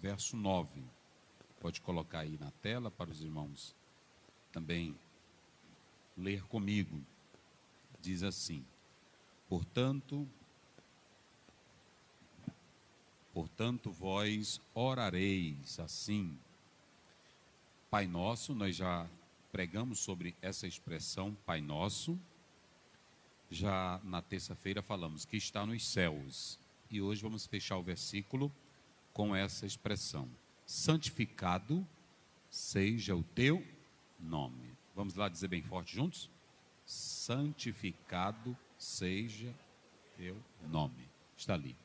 verso 9. Pode colocar aí na tela para os irmãos também ler comigo. Diz assim: Portanto, vós orareis assim. Pai Nosso, nós já pregamos sobre essa expressão, Pai Nosso. Já na terça-feira falamos que está nos céus. E hoje vamos fechar o versículo com essa expressão: santificado seja o teu nome. Vamos lá dizer bem forte juntos? Santificado seja teu nome. Está ali.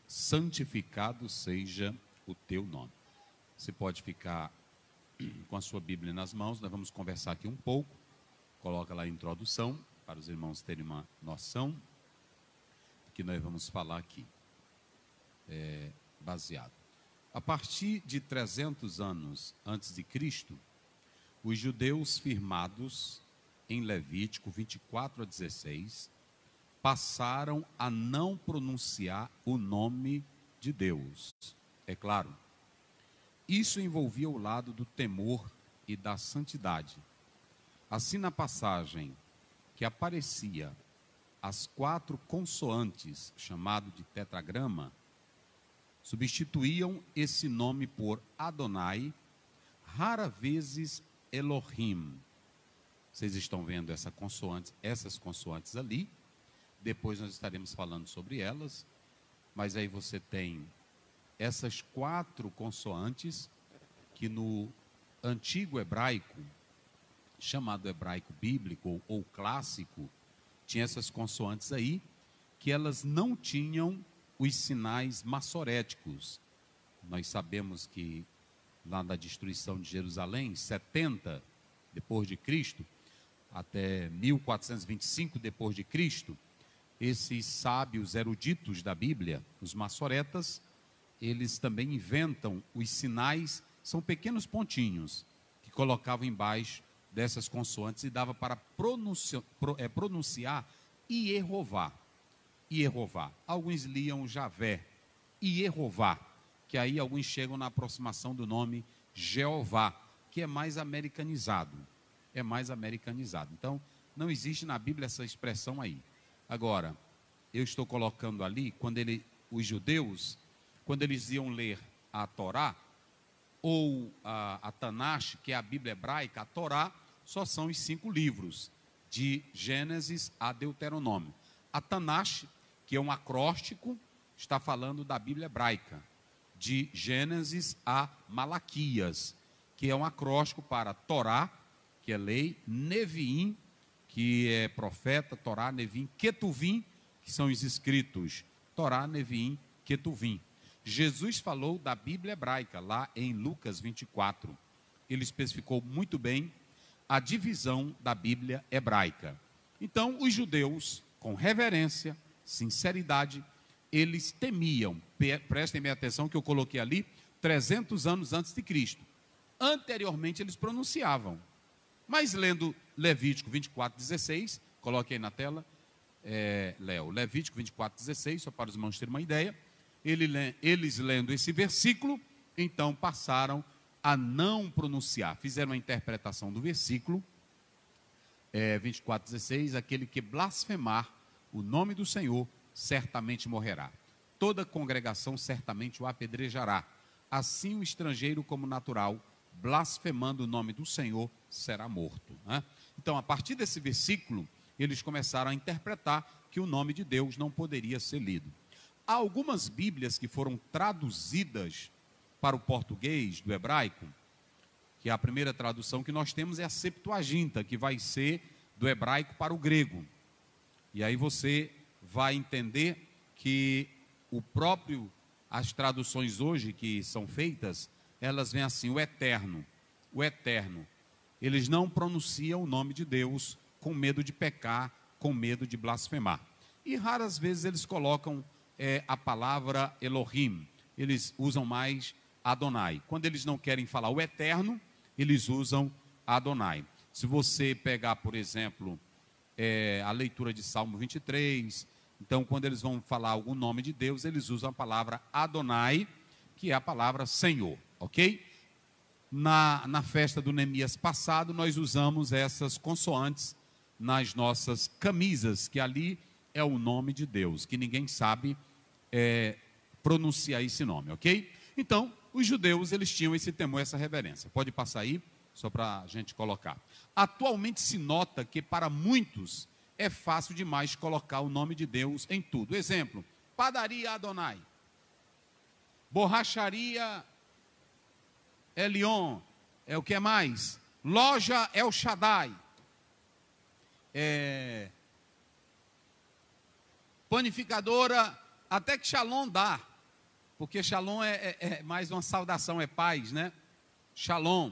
Santificado seja o teu nome. Você pode ficar com a sua Bíblia nas mãos, nós vamos conversar aqui um pouco. Coloca lá a introdução, para os irmãos terem uma noção do que nós vamos falar aqui. Baseado. A partir de 300 anos antes de Cristo, os judeus firmados em Levítico 24 a 16 passaram a não pronunciar o nome de Deus. É claro, isso envolvia o lado do temor e da santidade. Assim, na passagem que aparecia as 4 consoantes, chamado de tetragrama, substituíam esse nome por Adonai, rara vezes Elohim. Vocês estão vendo essas consoantes ali. Depois nós estaremos falando sobre elas. Mas aí você tem essas 4 consoantes que no antigo hebraico, chamado hebraico bíblico ou clássico, tinha essas consoantes aí, que elas não tinham os sinais massoréticos. Nós sabemos que lá na destruição de Jerusalém, 70 depois de Cristo, até 1425 depois de Cristo, esses sábios eruditos da Bíblia, os massoretas, eles também inventam os sinais, são pequenos pontinhos que colocavam embaixo dessas consoantes e dava para pronunciar Iehová. Iehová. Alguns liam Javé, Iehová, que aí alguns chegam na aproximação do nome Jeová, que é mais americanizado. É mais americanizado. Então, não existe na Bíblia essa expressão aí. Agora, eu estou colocando ali, os judeus, quando eles iam ler a Torá, ou a Tanash, que é a Bíblia hebraica, a Torá, só são os 5 livros, de Gênesis a Deuteronômio. A Tanash, que é um acróstico, está falando da Bíblia hebraica, de Gênesis a Malaquias, que é um acróstico para Torá, que é lei, Neviim, que é profeta, Torá, Neviim, Ketuvim, que são os escritos, Torá, Neviim, Ketuvim. Jesus falou da Bíblia hebraica, lá em Lucas 24. Ele especificou muito bem a divisão da Bíblia hebraica. Então, os judeus, com reverência, sinceridade, eles temiam, prestem bem atenção que eu coloquei ali, 300 anos antes de Cristo. Anteriormente, eles pronunciavam. Mas lendo Levítico 24:16, coloque aí na tela, Léo, Levítico 24:16, só para os irmãos terem uma ideia, eles lendo esse versículo, então passaram a não pronunciar, fizeram a interpretação do versículo 24:16, aquele que blasfemar o nome do Senhor, certamente morrerá. Toda congregação certamente o apedrejará. Assim o estrangeiro como natural, blasfemando o nome do Senhor, será morto. Né? Então, a partir desse versículo, eles começaram a interpretar que o nome de Deus não poderia ser lido. Há algumas Bíblias que foram traduzidas para o português do hebraico, que a primeira tradução que nós temos é a Septuaginta, que vai ser do hebraico para o grego. E aí você vai entender que as traduções hoje que são feitas, elas vêm assim, o eterno. Eles não pronunciam o nome de Deus com medo de pecar, com medo de blasfemar. E raras vezes eles colocam a palavra Elohim, eles usam mais Adonai. Quando eles não querem falar o eterno, eles usam Adonai. Se você pegar, por exemplo, a leitura de Salmo 23, então quando eles vão falar algum nome de Deus, eles usam a palavra Adonai, que é a palavra Senhor, ok? Na festa do Neemias passado, nós usamos essas consoantes nas nossas camisas, que ali é o nome de Deus, que ninguém sabe pronunciar esse nome, ok? Então, os judeus, eles tinham esse temor, essa reverência. Pode passar aí, só para a gente colocar. Atualmente se nota que para muitos é fácil demais colocar o nome de Deus em tudo. Exemplo, padaria Adonai, borracharia Elion, o que mais? Loja El Shaddai, panificadora, até que Shalom dá, porque Shalom é mais uma saudação, é paz, né? Shalom.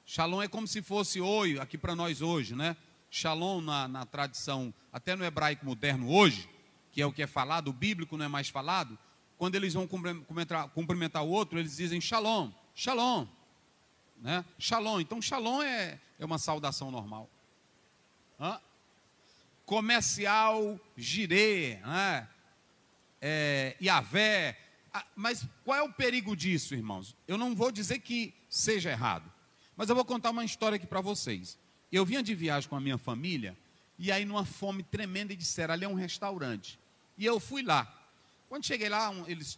Shalom é como se fosse oi, aqui para nós hoje, né? Shalom na tradição, até no hebraico moderno hoje, que é o que é falado, o bíblico não é mais falado, quando eles vão cumprimentar o outro, eles dizem Shalom, Shalom, né? Shalom, então Shalom é uma saudação normal. Comercial, girê, né? Yavé. Mas qual é o perigo disso, irmãos? Eu não vou dizer que seja errado, mas eu vou contar uma história aqui para vocês. Eu vinha de viagem com a minha família, e aí numa fome tremenda, e disseram, ali é um restaurante. E eu fui lá. Quando cheguei lá, eles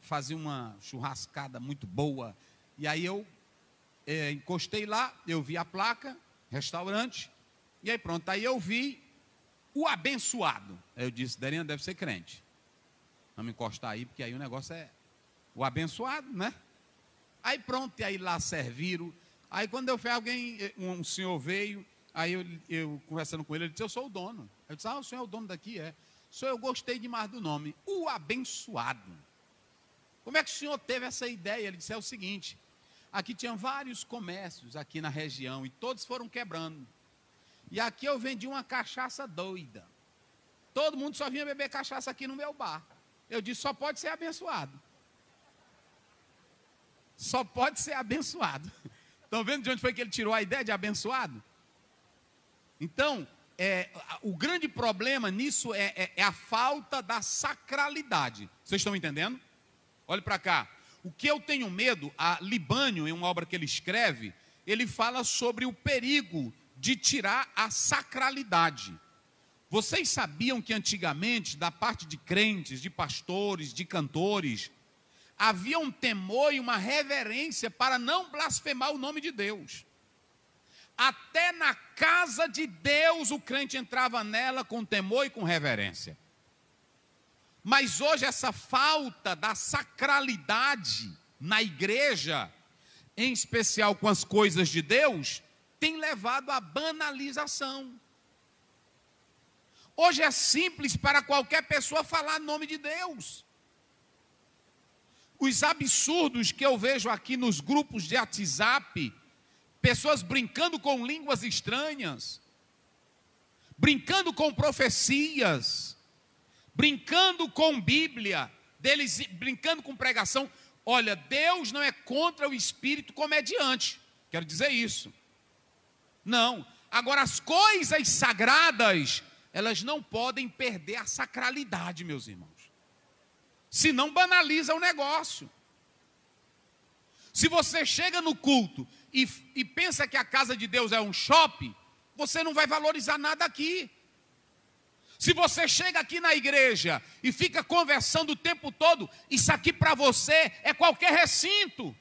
faziam uma churrascada muito boa, e aí eu encostei lá, eu vi a placa, restaurante, e aí pronto, aí eu vi o abençoado. Aí eu disse, Darina deve ser crente. Vamos encostar aí, porque aí o negócio é o abençoado, né? Aí pronto, e aí lá serviram. Aí quando eu fui, um senhor veio, aí eu conversando com ele, ele disse, eu sou o dono. Eu disse, o senhor é o dono daqui? Senhor, eu gostei demais do nome, o abençoado. Como é que o senhor teve essa ideia? Ele disse, é o seguinte, aqui tinha vários comércios aqui na região, e todos foram quebrando. E aqui eu vendi uma cachaça doida. Todo mundo só vinha beber cachaça aqui no meu bar. Eu disse, só pode ser abençoado. Só pode ser abençoado. Estão vendo de onde foi que ele tirou a ideia de abençoado? Então, o grande problema nisso é a falta da sacralidade. Vocês estão entendendo? Olhe para cá. O que eu tenho medo, a Libânio, em uma obra que ele escreve, ele fala sobre o perigo de tirar a sacralidade. Vocês sabiam que antigamente, da parte de crentes, de pastores, de cantores, havia um temor e uma reverência para não blasfemar o nome de Deus. Até na casa de Deus o crente entrava nela com temor e com reverência. Mas hoje essa falta da sacralidade na igreja, em especial com as coisas de Deus, tem levado à banalização. Hoje é simples para qualquer pessoa falar o nome de Deus. Os absurdos que eu vejo aqui nos grupos de WhatsApp, pessoas brincando com línguas estranhas, brincando com profecias, brincando com Bíblia, brincando com pregação. Olha, Deus não é contra o espírito comediante, quero dizer isso. Não, agora as coisas sagradas, elas não podem perder a sacralidade, meus irmãos. Senão banaliza o negócio. Se você chega no culto e pensa que a casa de Deus é um shopping, você não vai valorizar nada aqui. Se você chega aqui na igreja e fica conversando o tempo todo, isso aqui para você é qualquer recinto.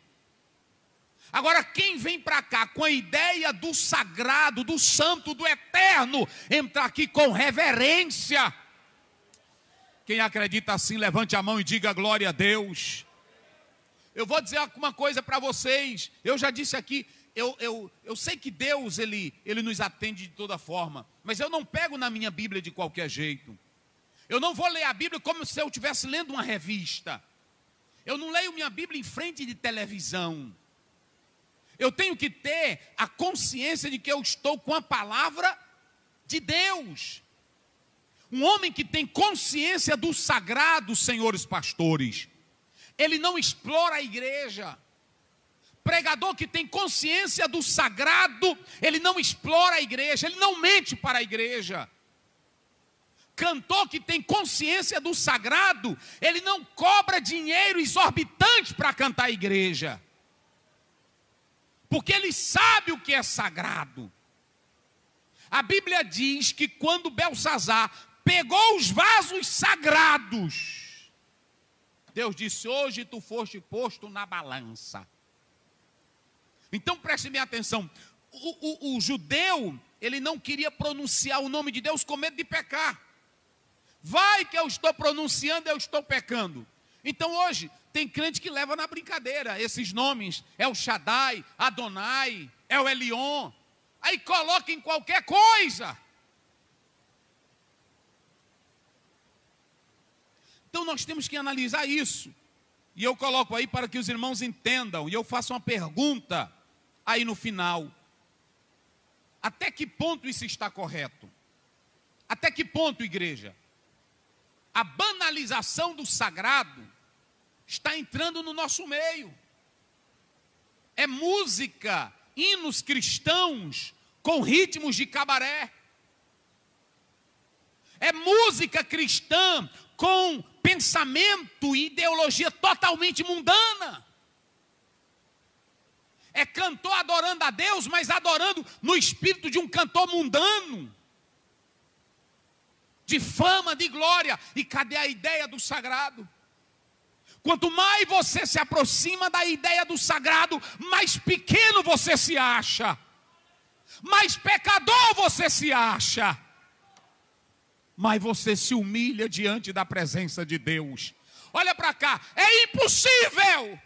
Agora, quem vem para cá com a ideia do sagrado, do santo, do eterno, entra aqui com reverência. Quem acredita assim, levante a mão e diga glória a Deus. Eu vou dizer uma coisa para vocês. Eu já disse aqui, eu sei que Deus, ele nos atende de toda forma, mas eu não pego na minha Bíblia de qualquer jeito. Eu não vou ler a Bíblia como se eu estivesse lendo uma revista. Eu não leio minha Bíblia em frente de televisão. Eu tenho que ter a consciência de que eu estou com a palavra de Deus. Um homem que tem consciência do sagrado, senhores pastores, ele não explora a igreja. Pregador que tem consciência do sagrado, ele não explora a igreja, ele não mente para a igreja. cantor que tem consciência do sagrado, ele não cobra dinheiro exorbitante para cantar a igreja. Porque ele sabe o que é sagrado. A Bíblia diz que quando Belsazar pegou os vasos sagrados, Deus disse: hoje tu foste posto na balança. Então preste bem atenção, o judeu, ele não queria pronunciar o nome de Deus com medo de pecar. Vai que eu estou pronunciando, eu estou pecando. Então hoje, tem crente que leva na brincadeira esses nomes, El Shaddai, Adonai, El Elyon, aí coloca em qualquer coisa. Então nós temos que analisar isso. E eu coloco aí para que os irmãos entendam, e eu faço uma pergunta aí no final. Até que ponto isso está correto? Até que ponto, igreja? A banalização do sagrado está entrando no nosso meio. É música, hinos cristãos com ritmos de cabaré. É música cristã com pensamento e ideologia totalmente mundana. É cantor adorando a Deus, mas adorando no espírito de um cantor mundano, de fama, de glória. E cadê a ideia do sagrado? Quanto mais você se aproxima da ideia do sagrado, mais pequeno você se acha, mais pecador você se acha, mais você se humilha diante da presença de Deus. Olha para cá, é impossível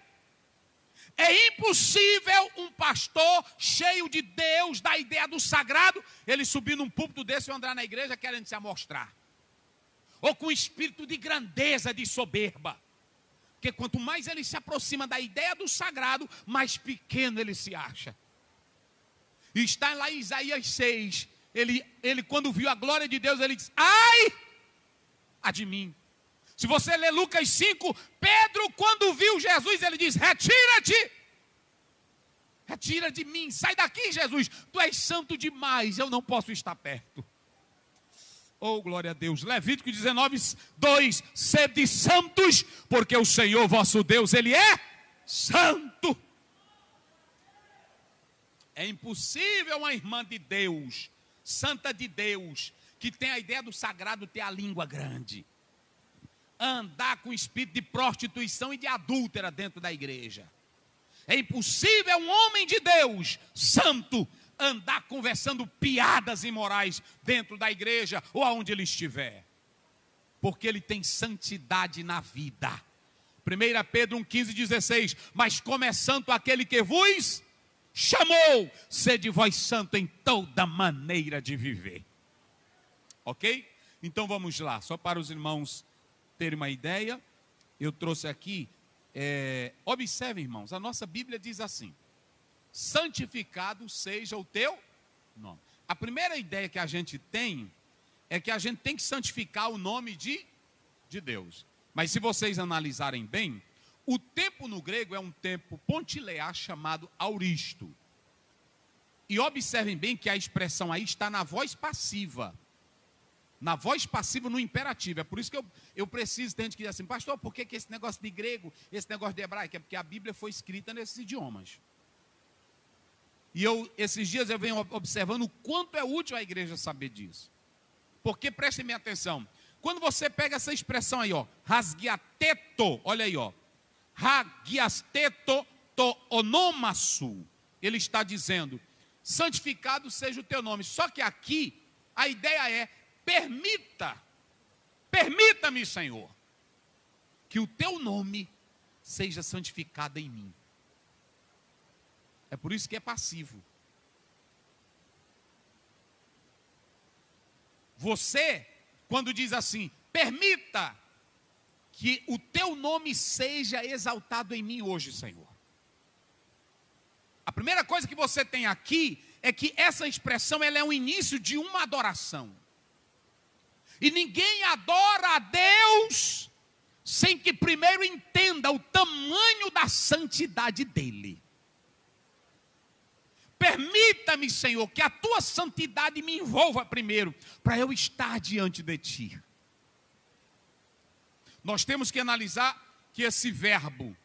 um pastor cheio de Deus, da ideia do sagrado, ele subir num púlpito desse e andar na igreja querendo se amostrar, ou com espírito de grandeza, de soberba. Porque quanto mais ele se aproxima da ideia do sagrado, mais pequeno ele se acha. E está lá em Isaías 6, ele quando viu a glória de Deus, ele diz: ai, a de mim. Se você ler Lucas 5, Pedro quando viu Jesus, ele diz: retira-te, retira de mim, sai daqui, Jesus, tu és santo demais, eu não posso estar perto. Oh, glória a Deus. Levítico 19, 2, sede santos, porque o Senhor vosso Deus, Ele é santo. É impossível uma irmã de Deus, santa de Deus, que tem a ideia do sagrado, ter a língua grande, andar com espírito de prostituição e de adúltera dentro da igreja. É impossível um homem de Deus, santo, andar conversando piadas imorais dentro da igreja ou aonde ele estiver, porque ele tem santidade na vida. 1 Pedro 1,15-16, mas como é santo aquele que vos chamou, sede vós santo em toda maneira de viver. Ok? Então vamos lá, só para os irmãos terem uma ideia, eu trouxe aqui, observem, irmãos, a nossa Bíblia diz assim: santificado seja o teu nome. A primeira ideia que a gente tem é que a gente tem que santificar o nome de Deus. Mas se vocês analisarem bem, o tempo no grego é um tempo pontilear chamado auristo. E observem bem que a expressão aí está na voz passiva. Na voz passiva no imperativo. É por isso que eu preciso ter gente que diz assim: pastor, por que esse negócio de grego, esse negócio de hebraico? É porque a Bíblia foi escrita nesses idiomas. E esses dias eu venho observando o quanto é útil a igreja saber disso. Porque, prestem bem atenção, quando você pega essa expressão aí, ó, rasgiateto, olha aí, ó, rasgiateto to onomasu, ele está dizendo: santificado seja o teu nome. Só que aqui, a ideia é: permita-me, Senhor, que o teu nome seja santificado em mim. É por isso que é passivo. Você, quando diz assim: permita que o teu nome seja exaltado em mim hoje, Senhor. A primeira coisa que você tem aqui é que essa expressão ela é o início de uma adoração. E ninguém adora a Deus sem que primeiro entenda o tamanho da santidade dele. permita-me, Senhor, que a tua santidade me envolva primeiro, para eu estar diante de ti. Nós temos que analisar que esse verbo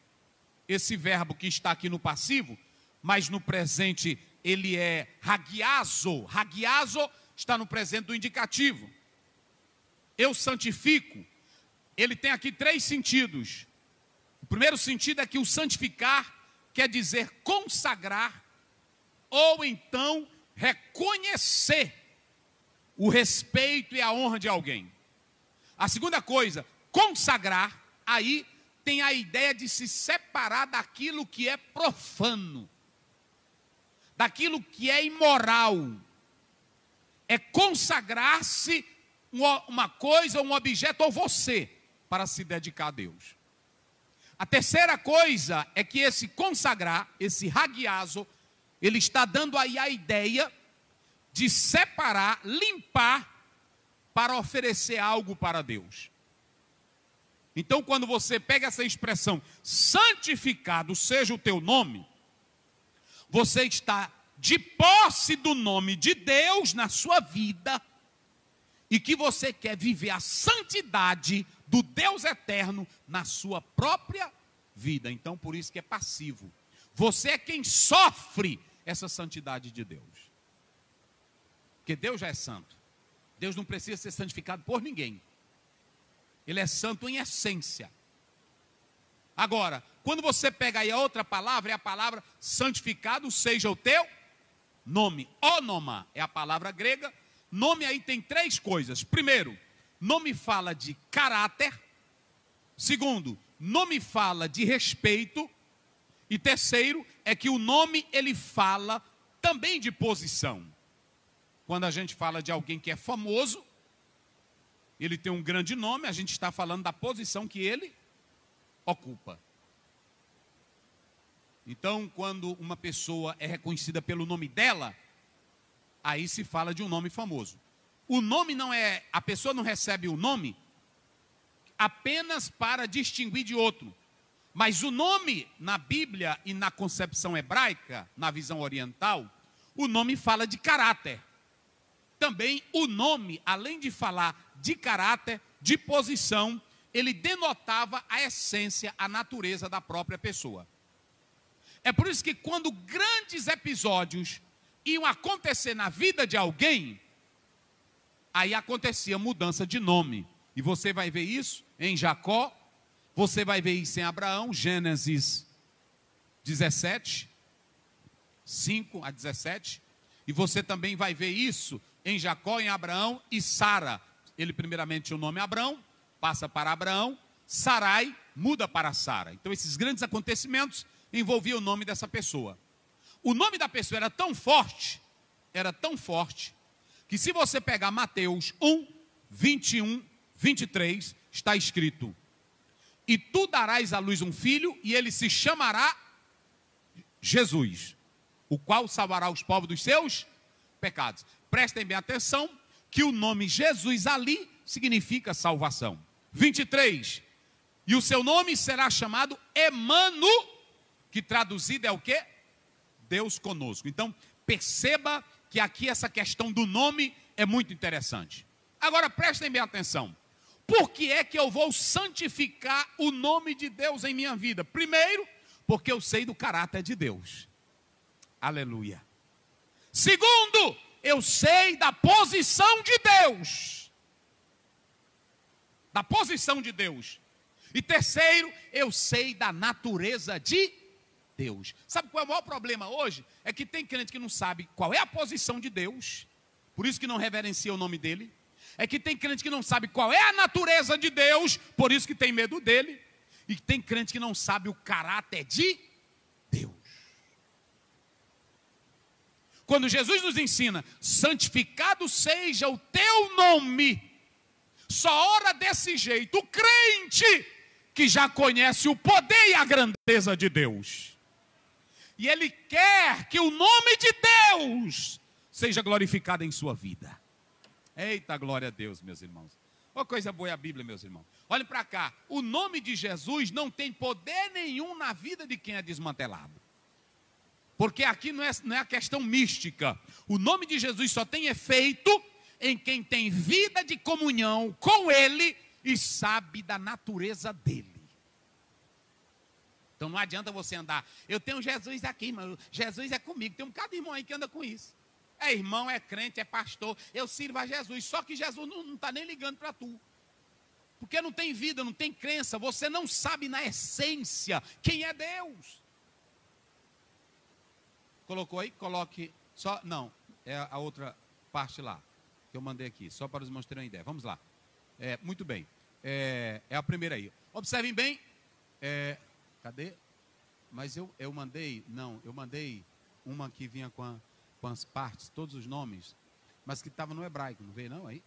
que está aqui no passivo, mas no presente ele é hagiazo. Hagiazo está no presente do indicativo. Eu santifico. Ele tem aqui 3 sentidos. O primeiro sentido é que o santificar quer dizer consagrar, ou então reconhecer o respeito e a honra de alguém. A segunda coisa, consagrar, aí tem a ideia de se separar daquilo que é profano, daquilo que é imoral. É consagrar-se uma coisa, um objeto ou você, para se dedicar a Deus. A terceira coisa é que esse consagrar, esse hagiazo, ele está dando aí a ideia de separar, limpar, para oferecer algo para Deus. Então, quando você pega essa expressão, santificado seja o teu nome, você está de posse do nome de Deus na sua vida, e que você quer viver a santidade do Deus eterno na sua própria vida. Então, por isso que é passivo. Você é quem sofre essa santidade de Deus. Porque Deus já é santo. Deus não precisa ser santificado por ninguém. Ele é santo em essência. Agora, quando você pega aí a outra palavra, é a palavra santificado seja o teu nome. Onoma é a palavra grega. Nome aí tem 3 coisas. Primeiro, nome fala de caráter. Segundo, nome fala de respeito. E terceiro, é que o nome ele fala também de posição. Quando a gente fala de alguém que é famoso, ele tem um grande nome, a gente está falando da posição que ele ocupa. Então, quando uma pessoa é reconhecida pelo nome dela, aí se fala de um nome famoso. O nome não é, a pessoa não recebe o nome apenas para distinguir de outro. Mas o nome na Bíblia e na concepção hebraica, na visão oriental, o nome fala de caráter. Também o nome, além de falar de caráter, de posição, ele denotava a essência, a natureza da própria pessoa. É por isso que quando grandes episódios iam acontecer na vida de alguém, aí acontecia mudança de nome. E você vai ver isso em Jacó, você vai ver isso em Abraão, Gênesis 17, 5 a 17. E você também vai ver isso em Jacó, em Abraão e Sara. Ele primeiramente tinha o nome Abrão, passa para Abraão, Sarai muda para Sara. Então esses grandes acontecimentos envolviam o nome dessa pessoa. O nome da pessoa era tão forte, que se você pegar Mateus 1, 21, 23, está escrito: e tu darás à luz um filho, e ele se chamará Jesus, o qual salvará os povos dos seus pecados. Prestem bem atenção, que o nome Jesus ali significa salvação. 23, e o seu nome será chamado Emanu, que traduzido é o quê? Deus conosco. Então, perceba que aqui essa questão do nome é muito interessante. Agora, prestem bem atenção. Por que é que eu vou santificar o nome de Deus em minha vida? Primeiro, porque eu sei do caráter de Deus. Aleluia. Segundo, eu sei da posição de Deus. Da posição de Deus. E terceiro, eu sei da natureza de Deus. Sabe qual é o maior problema hoje? É que tem crente que não sabe qual é a posição de Deus, por isso que não reverencia o nome dele. É que tem crente que não sabe qual é a natureza de Deus, por isso que tem medo dele. E tem crente que não sabe o caráter de Deus. Quando Jesus nos ensina, santificado seja o teu nome, só ora desse jeito o crente que já conhece o poder e a grandeza de Deus. E ele quer que o nome de Deus seja glorificado em sua vida. Eita, glória a Deus, meus irmãos. Uma coisa boa é a Bíblia, meus irmãos. Olhem para cá. O nome de Jesus não tem poder nenhum na vida de quem é desmantelado. Porque aqui não é a questão mística. O nome de Jesus só tem efeito em quem tem vida de comunhão com Ele e sabe da natureza dele. Então não adianta você andar, eu tenho Jesus aqui, irmão, Jesus é comigo. Tem um bocado de irmão aí que anda com isso. É irmão, é crente, é pastor, eu sirvo a Jesus. Só que Jesus não está nem ligando para tu. Porque não tem vida, não tem crença, você não sabe na essência quem é Deus. Colocou aí? Coloque só, não, é a outra parte lá, que eu mandei aqui, só para os irmãos terem uma ideia. Vamos lá. Muito bem, é a primeira aí. Observem bem, cadê? Mas eu mandei, não, eu mandei uma que vinha com as partes, todos os nomes, mas que estava no hebraico, não veio não aí?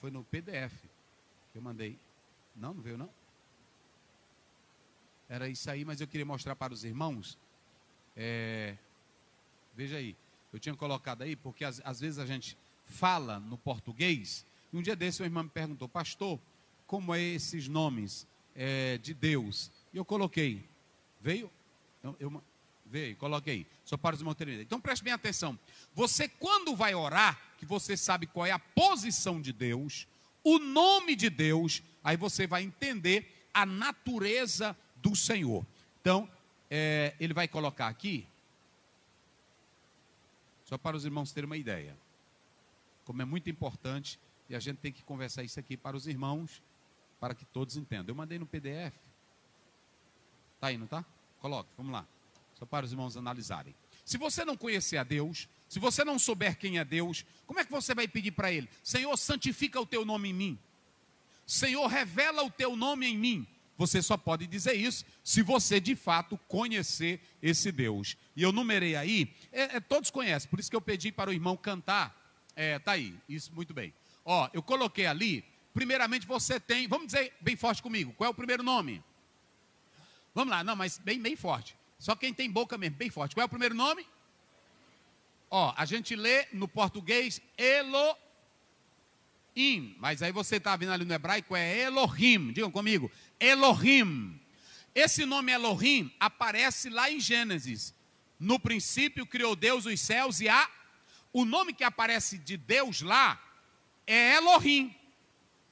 Foi no PDF que eu mandei. Não veio não? Era isso aí, mas eu queria mostrar para os irmãos. Veja aí, eu tinha colocado aí, porque às vezes a gente fala no português, e um dia desse uma irmã me perguntou, pastor, como é esses nomes de Deus? E eu coloquei, veio? Veio, coloquei, só para os irmãos terem ideia. Então preste bem atenção, você quando vai orar, que você sabe qual é a posição de Deus, o nome de Deus, aí você vai entender a natureza do Senhor. Então, ele vai colocar aqui, só para os irmãos terem uma ideia, como é muito importante, e a gente tem que conversar isso aqui para os irmãos, para que todos entendam. Eu mandei no PDF, está aí, não está? Coloque, vamos lá, só para os irmãos analisarem. Se você não conhecer a Deus, se você não souber quem é Deus, como é que você vai pedir para Ele? Senhor, santifica o teu nome em mim. Senhor, revela o teu nome em mim. Você só pode dizer isso se você de fato conhecer esse Deus. E eu numerei aí, todos conhecem, por isso que eu pedi para o irmão cantar. Tá aí, isso muito bem. Ó, eu coloquei ali, primeiramente você tem, vamos dizer bem forte comigo, qual é o primeiro nome? Vamos lá, não, mas bem forte. Só quem tem boca mesmo, bem forte. Qual é o primeiro nome? Ó, a gente lê no português Elohim, mas aí você está vendo ali no hebraico é Elohim, digam comigo, Elohim. Esse nome Elohim aparece lá em Gênesis. No princípio criou Deus os céus e o nome que aparece de Deus lá é Elohim,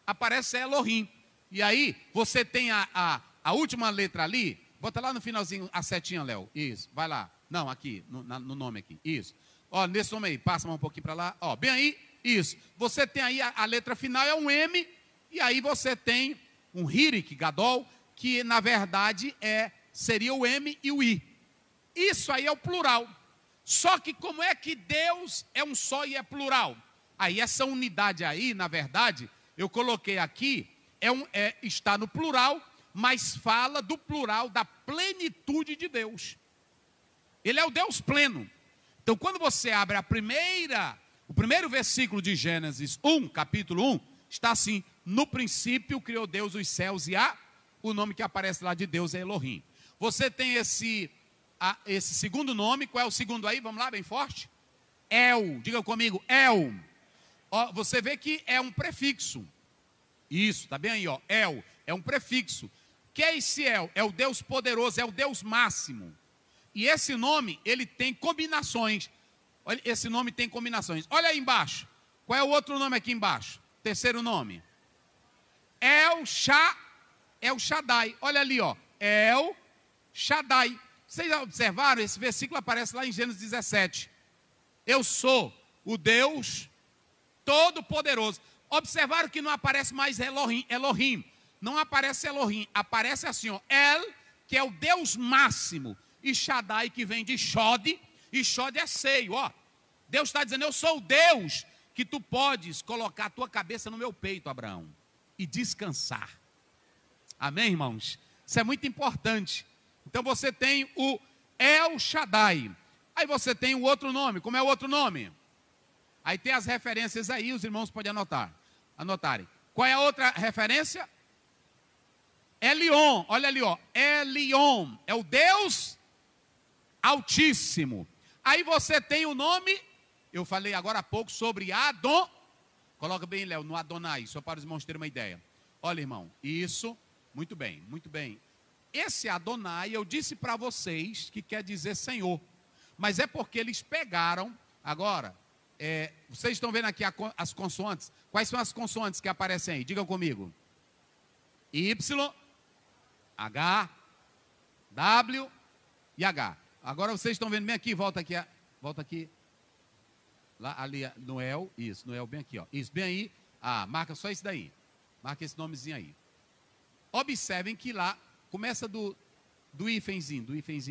aparece Elohim. E aí você tem a última letra ali, bota lá no finalzinho a setinha, Léo, isso, vai lá, não, aqui, no nome aqui, isso. Ó, nesse nome aí, passa um pouquinho para lá, ó, bem aí, isso. Você tem aí a letra final, é um M, e aí você tem um Hirik Gadol, que na verdade seria o M e o I. Isso aí é o plural. Só que como é que Deus é um só e é plural? Aí essa unidade aí, na verdade, eu coloquei aqui, está no plural, mas fala do plural da plenitude de Deus. Ele é o Deus pleno. Então, quando você abre o primeiro versículo de Gênesis 1, capítulo 1, está assim, no princípio criou Deus os céus e o nome que aparece lá de Deus é Elohim. Você tem esse segundo nome, qual é o segundo aí? Vamos lá, bem forte. El, diga comigo, El. Ó, você vê que é um prefixo. Isso, tá bem aí, ó, El, é um prefixo. Que é esse El? É o Deus poderoso, é o Deus máximo. E esse nome, ele tem combinações. Olha, esse nome tem combinações. Olha aí embaixo. Qual é o outro nome aqui embaixo? Terceiro nome. El Shaddai. Olha ali, ó. El Shaddai. Vocês já observaram? Esse versículo aparece lá em Gênesis 17. Eu sou o Deus Todo-Poderoso. Observaram que não aparece mais Elohim. Não aparece Elohim. Aparece assim, ó. El, que é o Deus máximo. E Shaddai, que vem de Shod, e Shod é seio, ó. Deus está dizendo, eu sou o Deus que tu podes colocar a tua cabeça no meu peito, Abraão, e descansar. Amém, irmãos? Isso é muito importante. Então você tem o El Shaddai. Aí você tem o outro nome. Como é o outro nome? Aí tem as referências aí, os irmãos podem anotarem. Qual é a outra referência? Elion, olha ali, ó. Elion, é o Deus Altíssimo. Aí você tem o nome, eu falei agora há pouco sobre Adon. Coloca bem, Léo, no Adonai, só para os irmãos terem uma ideia. Olha, irmão, isso, muito bem, muito bem. Esse Adonai, eu disse para vocês que quer dizer Senhor. mas é porque eles pegaram, agora, vocês estão vendo aqui as consoantes, quais são as consoantes que aparecem aí? Digam comigo. Y, H, W e H. Agora vocês estão vendo bem aqui, volta aqui, lá, ali, Noel, isso, Noel bem aqui, ó, isso, bem aí, marca só isso daí, marca esse nomezinho aí. Observem que lá, começa do hífenzinho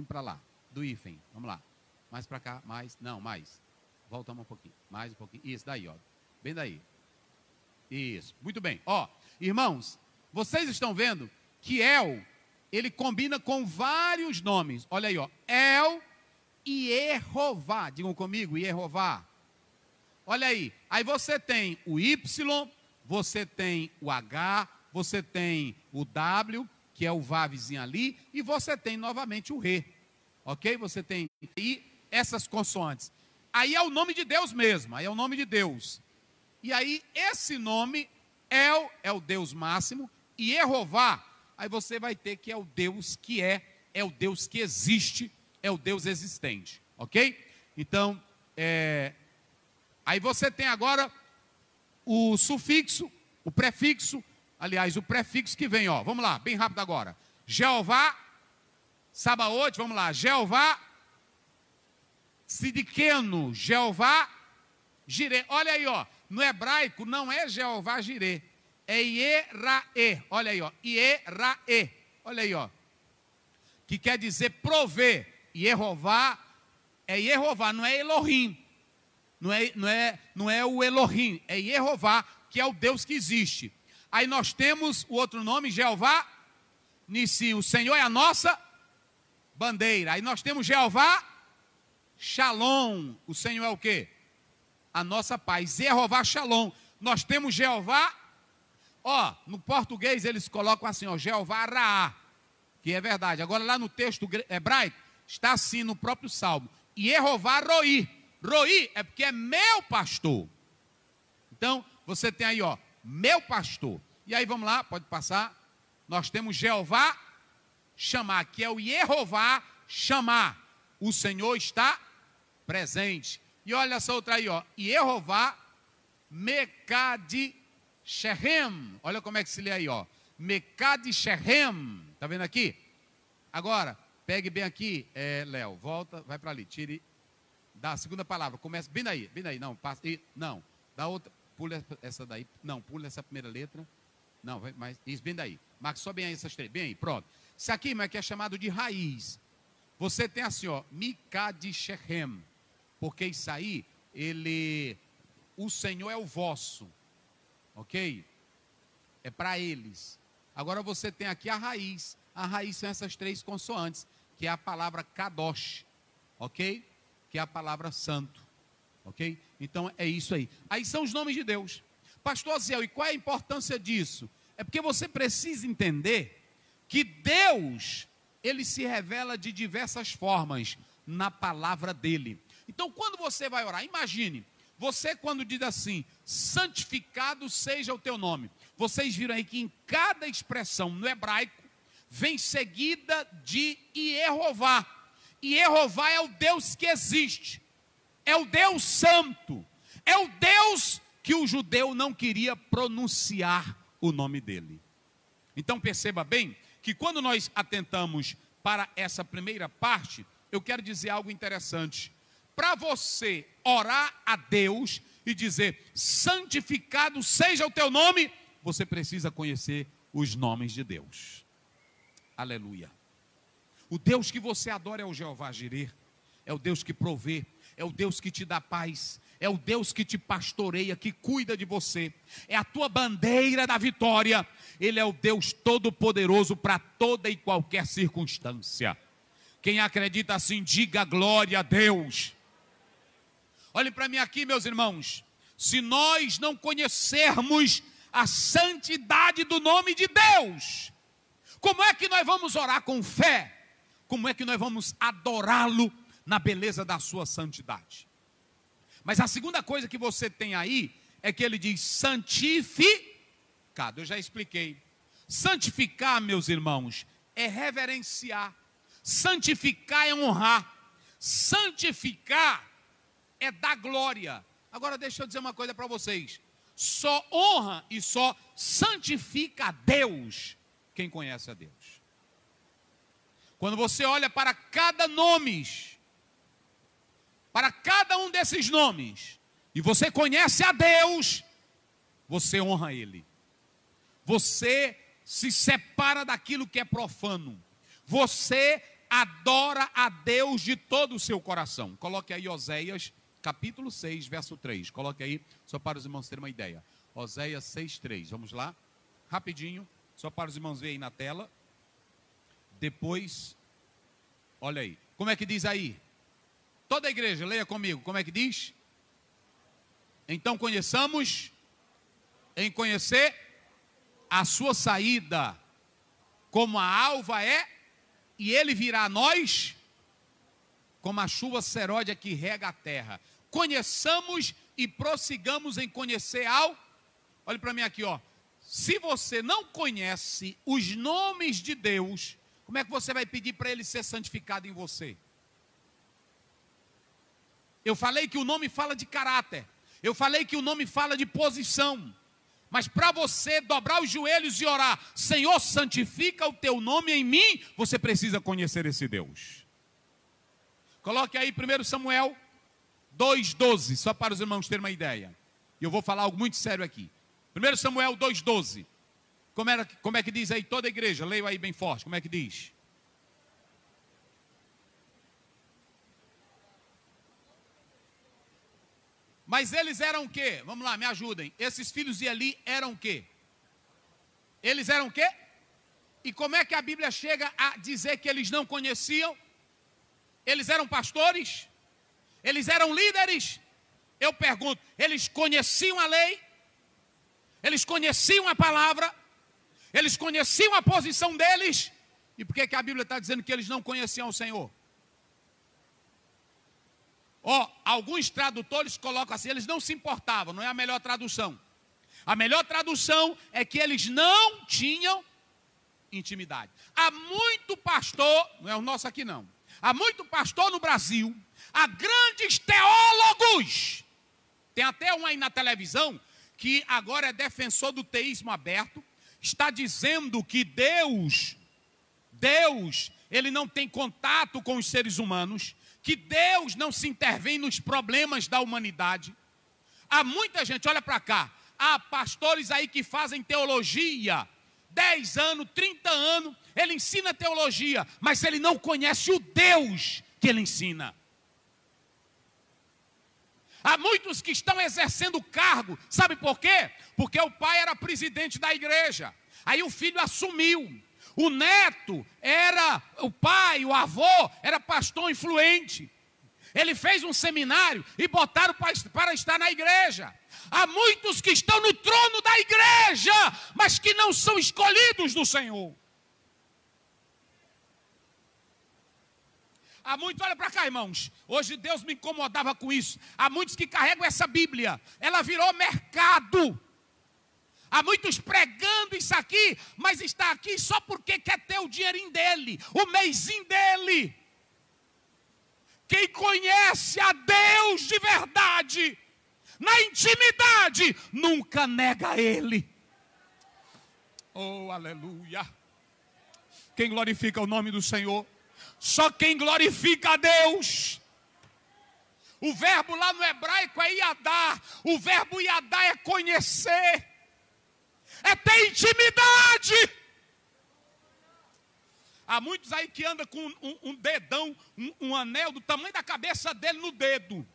para lá, do hífen, vamos lá, mais para cá, mais, voltamos um pouquinho, mais um pouquinho, isso daí, ó, bem daí, isso, muito bem, ó, irmãos, vocês estão vendo que El, ele combina com vários nomes, olha aí, ó, El e Jeová, digam comigo, Jeová, olha aí você tem o Y, você tem o H, você tem o W, que é o Vavzinho ali, e você tem novamente o Re, ok? Você tem aí essas consoantes. Aí é o nome de Deus mesmo, aí é o nome de Deus. E aí esse nome, El é o Deus máximo, e Jeová, aí você vai ter que é o Deus que é o Deus que existe, é o Deus existente, ok? Então, aí você tem agora o sufixo, o prefixo, aliás, o prefixo que vem, ó, vamos lá, bem rápido agora. Jeová, Sabaote, vamos lá, Jeová, Sidiqueno, Jeová, Jirê. Olha aí, ó, no hebraico não é Jeová Jirê, é Ieraê, olha aí, ó, Ieraê, olha aí, ó, que quer dizer prover. Jeová é Jeová, não é Elohim, não é o Elohim, é Jeová, que é o Deus que existe. Aí nós temos o outro nome, Jeová Nissi, o Senhor é a nossa bandeira. Aí nós temos Jeová Shalom, o Senhor é o quê? A nossa paz. Jeová Shalom. Nós temos Jeová, ó, no português eles colocam assim, ó, Jeová Raá, que é verdade. Agora lá no texto hebraico, está assim no próprio Salmo. E Jeová Roi. Roi é porque é meu pastor. Então, você tem aí, ó, meu pastor. E aí, vamos lá, pode passar. Nós temos Jeová chamar, que é o Jeová chamar. O Senhor está presente. E olha essa outra aí, ó. Jeová Mekad Shechem. Olha como é que se lê aí, ó. Mekad Shechem. Tá vendo aqui? Agora, pegue bem aqui, Léo. Volta, vai para ali. Tire. Dá a segunda palavra. Começa bem daí. Não, passa. Não, dá outra. Pula essa daí. Não, pula essa primeira letra. Não, vai mais. Isso, bem daí. Marca só bem aí essas três. Bem aí, pronto. Isso aqui, mas que é chamado de raiz. Você tem assim, ó. Mikad Shechem. Porque isso aí, o Senhor é o vosso. Ok? É para eles. Agora você tem aqui a raiz. A raiz são essas três consoantes, que é a palavra Kadosh. Ok? Que é a palavra santo. Ok? Então é isso aí. Aí são os nomes de Deus. Pastor Zé, e qual é a importância disso? É porque você precisa entender que Deus, ele se revela de diversas formas na palavra dele. Então quando você vai orar, imagine, você quando diz assim, santificado seja o teu nome. Vocês viram aí que em cada expressão no hebraico, vem seguida de Jeová. E Jeová é o Deus que existe. É o Deus santo. É o Deus que o judeu não queria pronunciar o nome dele. Então perceba bem que quando nós atentamos para essa primeira parte, eu quero dizer algo interessante. Para você orar a Deus e dizer, santificado seja o teu nome, você precisa conhecer os nomes de Deus. Aleluia. O Deus que você adora é o Jeová Jireh, é o Deus que provê, é o Deus que te dá paz, é o Deus que te pastoreia, que cuida de você, é a tua bandeira da vitória. Ele é o Deus todo-poderoso para toda e qualquer circunstância. Quem acredita assim, diga glória a Deus. Olhem para mim aqui, meus irmãos. Se nós não conhecermos a santidade do nome de Deus, como é que nós vamos orar com fé? Como é que nós vamos adorá-lo na beleza da sua santidade? Mas a segunda coisa que você tem aí é que ele diz santificado. Eu já expliquei. Santificar, meus irmãos, é reverenciar. Santificar é honrar. Santificar é dar glória. Agora deixa eu dizer uma coisa para vocês. Só honra e só santifica a Deus quem conhece a Deus. Quando você olha para cada nome, para cada um desses nomes, e você conhece a Deus, você honra Ele. Você se separa daquilo que é profano. Você adora a Deus de todo o seu coração. Coloque aí Oséias, capítulo 6, verso 3. Coloque aí, só para os irmãos terem uma ideia. Oséias 6, 3. Vamos lá, rapidinho, só para os irmãos verem aí na tela. Depois, olha aí. Como é que diz aí? Toda a igreja, leia comigo. Como é que diz? Então conheçamos, em conhecer a sua saída, como a alva é, e ele virá a nós, como a chuva seródia que rega a terra. Conheçamos e prossigamos em conhecer olhe para mim aqui, ó. Se você não conhece os nomes de Deus, como é que você vai pedir para Ele ser santificado em você? Eu falei que o nome fala de caráter. Eu falei que o nome fala de posição. Mas para você dobrar os joelhos e orar, Senhor, santifica o teu nome em mim, você precisa conhecer esse Deus. Coloque aí 1 Samuel 2,12, só para os irmãos terem uma ideia. E eu vou falar algo muito sério aqui. 1 Samuel 2,12. Como é que diz aí toda a igreja? Leio aí bem forte, como é que diz? Mas eles eram o quê? Vamos lá, me ajudem. Esses filhos de Eli eram o quê? Eles eram o quê? E como é que a Bíblia chega a dizer que eles não conheciam? Eles eram pastores? Eles eram líderes? Eu pergunto, eles conheciam a lei? Eles conheciam a palavra? Eles conheciam a posição deles? E por que a Bíblia está dizendo que eles não conheciam o Senhor? Alguns tradutores colocam assim, eles não se importavam, não é a melhor tradução. A melhor tradução é que eles não tinham intimidade. Há muito pastor, não é o nosso aqui não, há muito pastor no Brasil, há grandes teólogos, tem até um aí na televisão, que agora é defensor do teísmo aberto, está dizendo que Deus, Ele não tem contato com os seres humanos, que Deus não se intervém nos problemas da humanidade. Há muita gente, olha para cá, há pastores aí que fazem teologia, 10 anos, 30 anos, ele ensina teologia, mas ele não conhece o Deus que ele ensina. Há muitos que estão exercendo cargo, sabe por quê? Porque o pai era presidente da igreja, aí o filho assumiu. O neto era, o pai, o avô, era pastor influente. Ele fez um seminário e botaram para estar na igreja. Há muitos que estão no trono da igreja, mas que não são escolhidos do Senhor. Há muitos, olha para cá, irmãos. Hoje Deus me incomodava com isso. Há muitos que carregam essa Bíblia. Ela virou mercado. Há muitos pregando isso aqui, mas está aqui só porque quer ter o dinheirinho dele, o mêsinho dele. Quem conhece a Deus de verdade, na intimidade, nunca nega Ele. Oh, aleluia. Quem glorifica o nome do Senhor? Só quem glorifica a Deus. O verbo lá no hebraico é iadá. O verbo iadá é conhecer. É ter intimidade. Há muitos aí que andam com um dedão, um anel do tamanho da cabeça dele no dedo.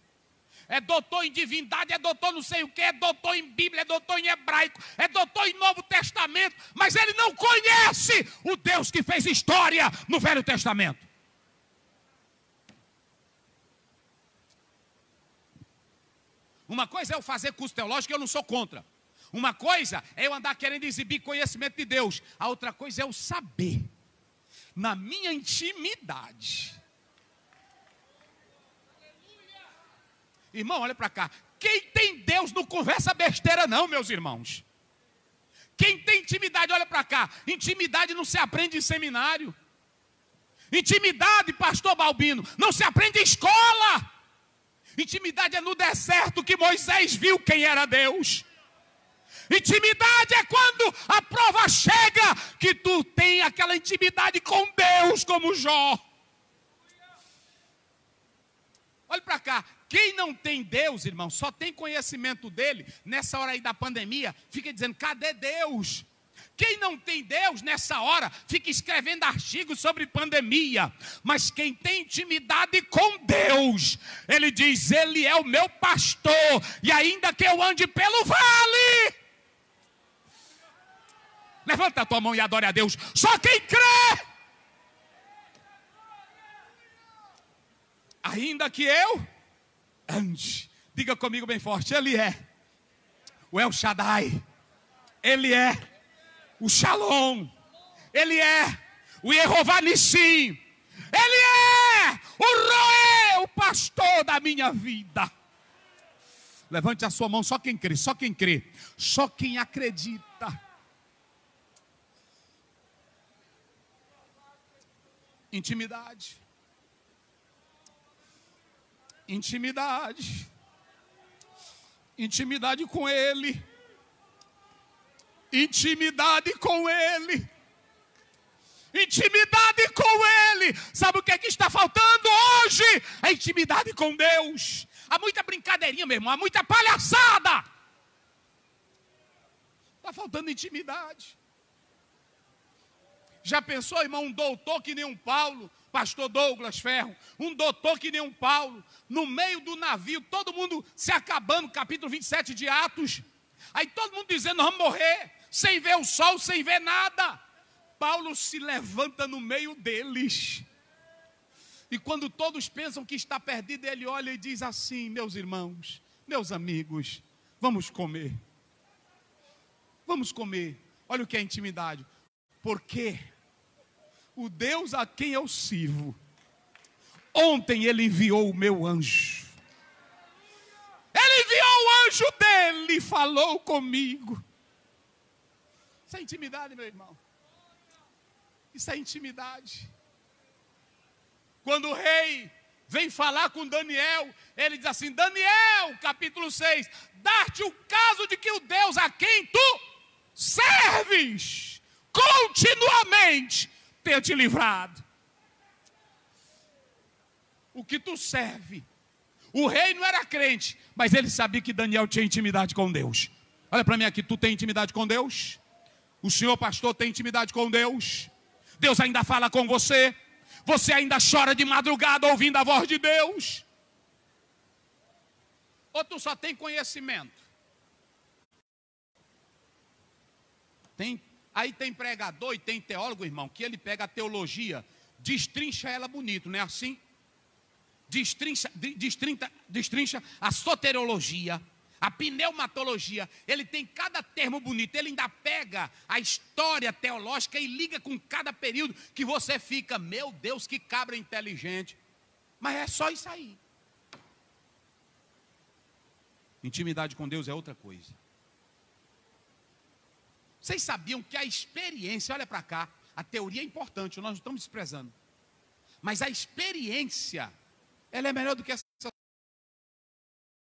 É doutor em divindade, é doutor não sei o que, é doutor em Bíblia, é doutor em hebraico, é doutor em Novo Testamento, mas ele não conhece o Deus que fez história no Velho Testamento. Uma coisa é eu fazer curso teológico, eu não sou contra. Uma coisa é eu andar querendo exibir conhecimento de Deus. A outra coisa é eu saber, na minha intimidade. Irmão, olha para cá. Quem tem Deus não conversa besteira não, meus irmãos. Quem tem intimidade, olha para cá. Intimidade não se aprende em seminário. Intimidade, pastor Balbino, não se aprende em escola. Intimidade é no deserto que Moisés viu quem era Deus. Intimidade é quando a prova chega, que tu tem aquela intimidade com Deus, como Jó. Olha para cá, quem não tem Deus, irmão, só tem conhecimento dele, nessa hora aí da pandemia, fica dizendo, cadê Deus? Quem não tem Deus, nessa hora, fica escrevendo artigos sobre pandemia. Mas quem tem intimidade com Deus, ele diz, ele é o meu pastor, e ainda que eu ande pelo vale... Levanta a tua mão e adore a Deus. Só quem crê. Ainda que eu ande. Diga comigo bem forte. Ele é o El Shaddai. Ele é o Shalom. Ele é o Jeová Nissim. Ele é o Roé, o pastor da minha vida. Levante a sua mão. Só quem crê. Só quem crê. Só quem acredita. Intimidade. Intimidade. Intimidade com Ele. Intimidade com Ele. Intimidade com Ele. Sabe o que é que está faltando hoje? A intimidade com Deus. Há muita brincadeirinha, meu irmão. Há muita palhaçada. Está faltando intimidade. Já pensou, irmão, um doutor que nem um Paulo, pastor Douglas Ferro, um doutor que nem um Paulo, no meio do navio, todo mundo se acabando, capítulo 27 de Atos, aí todo mundo dizendo, vamos morrer, sem ver o sol, sem ver nada. Paulo se levanta no meio deles, e quando todos pensam que está perdido, ele olha e diz assim, meus irmãos, meus amigos, vamos comer. Vamos comer. Olha o que é intimidade. Porque o Deus a quem eu sirvo, ontem Ele enviou o meu anjo. Ele enviou o anjo dele e falou comigo. Isso é intimidade, meu irmão. Isso é intimidade. Quando o rei vem falar com Daniel, ele diz assim, Daniel, capítulo 6, dar-te o caso de que o Deus a quem tu serves, continuamente tenha te livrado. O que tu serve. O rei não era crente, mas ele sabia que Daniel tinha intimidade com Deus. Olha para mim aqui, tu tem intimidade com Deus? O senhor pastor tem intimidade com Deus? Deus ainda fala com você? Você ainda chora de madrugada ouvindo a voz de Deus? Ou tu só tem conhecimento? Aí tem pregador e tem teólogo, irmão, que ele pega a teologia, destrincha ela bonito, não é assim? Destrincha a soteriologia, a pneumatologia, ele tem cada termo bonito, ele ainda pega a história teológica e liga com cada período, que você fica, meu Deus, que cabra inteligente. Mas é só isso aí. Intimidade com Deus é outra coisa. Vocês sabiam que a experiência, olha para cá, a teoria é importante, nós não estamos desprezando. Mas a experiência, ela é melhor do que essa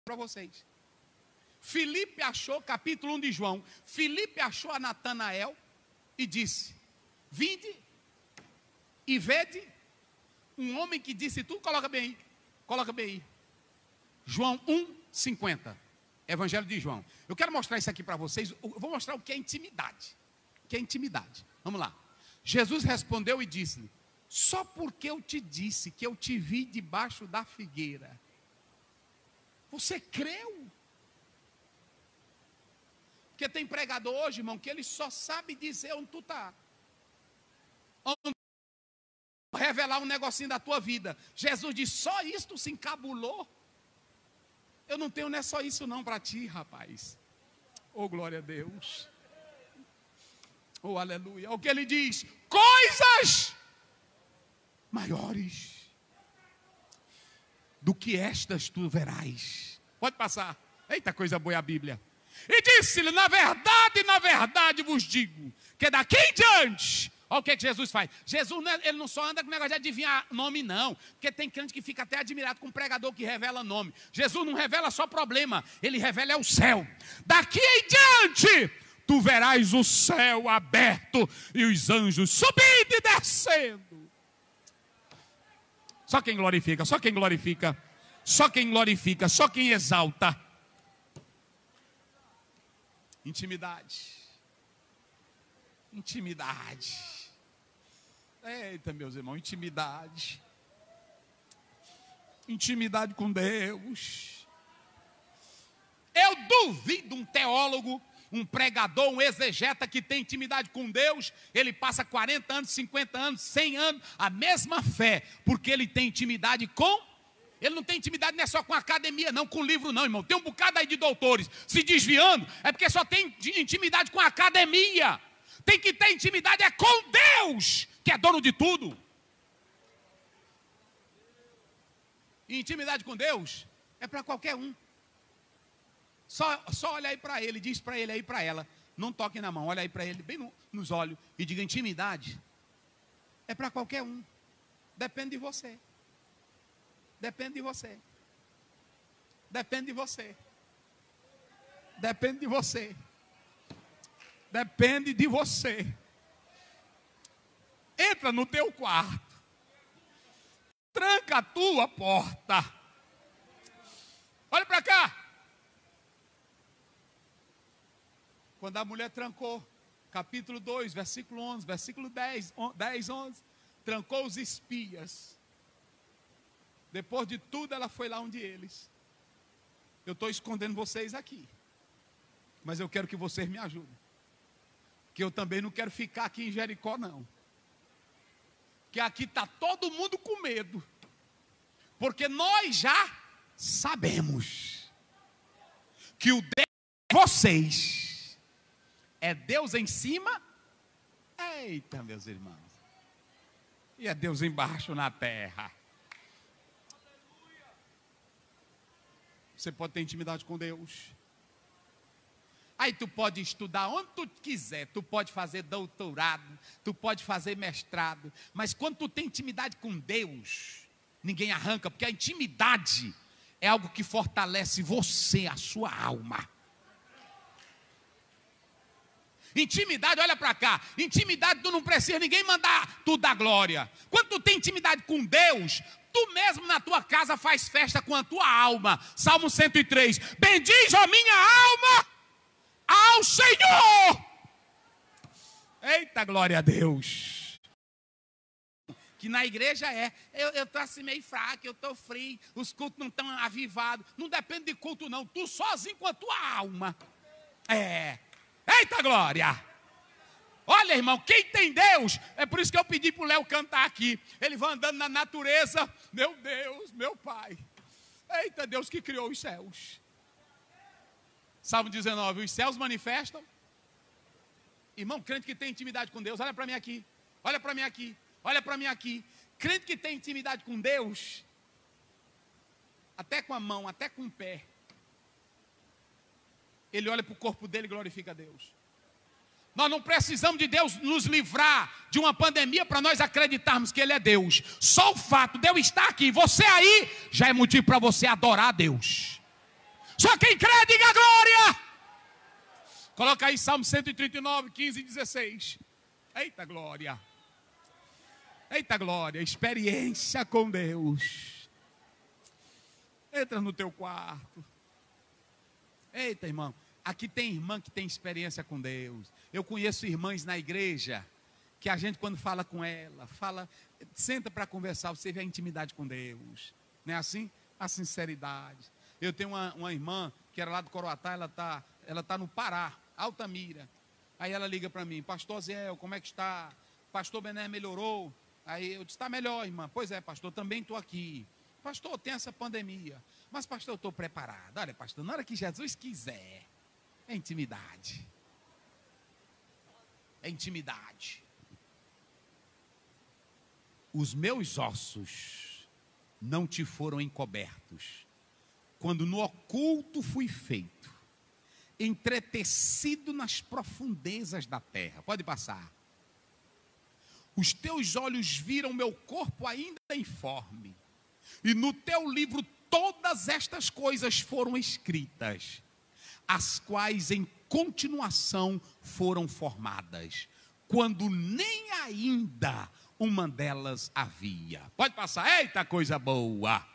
para vocês. Filipe achou, capítulo 1 de João, Filipe achou a Natanael e disse, vinde e vede um homem que disse tudo, coloca bem aí. João 1:50. Evangelho de João. Eu quero mostrar isso aqui para vocês. Eu vou mostrar o que é intimidade. O que é intimidade. Vamos lá. Jesus respondeu e disse-lhe, só porque eu te disse que eu te vi debaixo da figueira, você creu? Porque tem pregador hoje, irmão, que ele só sabe dizer onde tu está. Revelar um negocinho da tua vida. Jesus disse, só isso tu se encabulou? Eu não tenho, não é só isso não para ti, rapaz. Oh, glória a Deus. Oh, aleluia. O que ele diz? Coisas maiores do que estas tu verás. Pode passar. Eita, coisa boa é a Bíblia. E disse-lhe, na verdade vos digo, que daqui em diante, Olha o que Jesus faz. Jesus ele não só anda com o negócio de adivinhar nome, não. Porque tem crente que fica até admirado com um pregador que revela nome. Jesus não revela só problema, ele revela o céu. Daqui em diante, tu verás o céu aberto e os anjos subindo e descendo. Só quem glorifica, só quem glorifica, só quem glorifica, só quem exalta. Intimidade. Intimidade. Eita, meus irmãos, intimidade. Intimidade com Deus. Eu duvido um teólogo, um pregador, um exegeta que tem intimidade com Deus, ele passa 40 anos, 50 anos, 100 anos, a mesma fé, porque ele tem intimidade com... Ele não tem intimidade não é só com a academia, não, com o livro não, irmão. Tem um bocado aí de doutores se desviando, é porque só tem intimidade com a academia. Tem que ter intimidade é com Deus, que é dono de tudo. E intimidade com Deus é para qualquer um. Só olha aí para ele, diz para ele aí para ela, não toque na mão, olha aí para ele bem nos olhos e diga: intimidade é para qualquer um. Depende de você. Depende de você. Depende de você. Depende de você. Depende de você. Entra no teu quarto. Tranca a tua porta. Olha para cá. Quando a mulher trancou, capítulo 2, versículo 11, versículo 10, 11, trancou os espias. Depois de tudo, ela foi lá onde eles. Eu estou escondendo vocês aqui. Mas eu quero que vocês me ajudem. Que eu também não quero ficar aqui em Jericó, não. Que aqui está todo mundo com medo. Porque nós já sabemos que o Deus de vocês é Deus em cima. Eita, meus irmãos. E é Deus embaixo na terra. Você pode ter intimidade com Deus. Aí tu pode estudar onde tu quiser. Tu pode fazer doutorado. Tu pode fazer mestrado. Mas quando tu tem intimidade com Deus, ninguém arranca. Porque a intimidade é algo que fortalece você, a sua alma. Intimidade, olha para cá. Intimidade tu não precisa ninguém mandar tu dar glória. Quando tu tem intimidade com Deus, tu mesmo na tua casa faz festa com a tua alma. Salmo 103. Bendiz a minha alma ao Senhor. Eita, glória a Deus. Que na igreja eu estou assim meio fraco, eu estou frio, os cultos não estão avivados. Não depende de culto não, tu sozinho com a tua alma. Eita, glória. Olha, irmão, quem tem Deus, é por isso que eu pedi para o Léo cantar aqui. Ele vai andando na natureza, meu Deus, meu Pai. Eita, Deus que criou os céus. Salmo 19, os céus manifestam. Irmão, crente que tem intimidade com Deus, olha para mim aqui. Olha para mim aqui, olha para mim aqui. Crente que tem intimidade com Deus, até com a mão, até com o pé, ele olha para o corpo dele e glorifica a Deus. Nós não precisamos de Deus nos livrar de uma pandemia para nós acreditarmos que Ele é Deus. Só o fato de eu estar aqui, você aí, já é motivo para você adorar a Deus. Só quem crê, diga glória. Coloca aí Salmo 139, 15 e 16. Eita glória. Eita glória, experiência com Deus. Entra no teu quarto. Eita, irmão, aqui tem irmã que tem experiência com Deus. Eu conheço irmãs na igreja que a gente, quando fala com ela, senta para conversar, você vê a intimidade com Deus. Não é assim? A sinceridade. Eu tenho uma irmã que era lá do Coroatá, ela tá no Pará, Altamira. Aí ela liga para mim: pastor Zé, como é que está? Pastor Bené melhorou? Aí eu disse: está melhor, irmã. Pois é, pastor, também estou aqui. Pastor, tem essa pandemia. Mas, pastor, eu estou preparado. Olha, pastor, na hora que Jesus quiser, é intimidade. É intimidade. Os meus ossos não te foram encobertos, quando no oculto fui feito, entretecido nas profundezas da terra. Pode passar. os teus olhos viram meu corpo ainda informe, e no teu livro todas estas coisas foram escritas, as quais em continuação foram formadas, quando nem ainda uma delas havia. Pode passar, eita coisa boa!